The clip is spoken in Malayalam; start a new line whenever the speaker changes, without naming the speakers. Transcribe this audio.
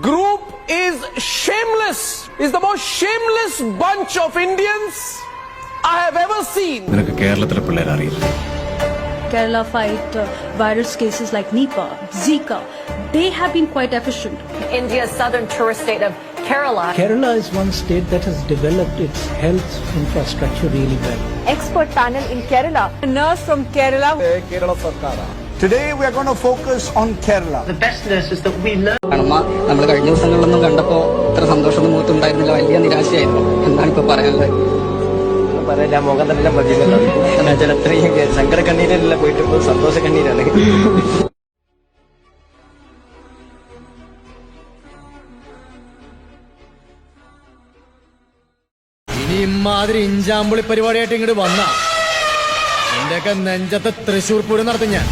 group is shameless. Is the most shameless bunch of Indians I have ever seen.
നിനക്ക് കേരളത്തിലെ പിള്ളേരെ അറിയില്ല.
Kerala fight virus cases like Nipah, Zika. They have been quite efficient.
India's southern tourist state of Kerala.
Kerala is one state that has developed its health infrastructure really well.
Expert panel in Kerala. A nurse from Kerala.
Today we are going to focus on Kerala.
The best nurses that we learn.
നമ്മൾ കഴിഞ്ഞ ദിവസങ്ങളിലൊന്നും കണ്ടപ്പോ ഇത്ര സന്തോഷമൊന്നും മുഖത്തുണ്ടായിരുന്നില്ല, വലിയ നിരാശയായിരുന്നു എന്നാണ് ഇപ്പൊ പറയാനുള്ളത്.
പറയില്ല, മുഖം തന്നെ മതിയല്ലോ. അത്രയും സങ്കട കണ്ണീരല്ല പോയിട്ട് ഇപ്പോൾ സന്തോഷ കണ്ണീരാണ്.
ഇനി ഇമാതിരി ഇഞ്ചാമ്പുളി പരിപാടിയായിട്ട് ഇങ്ങോട്ട് വന്ന എന്റെയൊക്കെ നെഞ്ചത്തെ തൃശ്ശൂർ പൂരം നടത്തും ഞാൻ.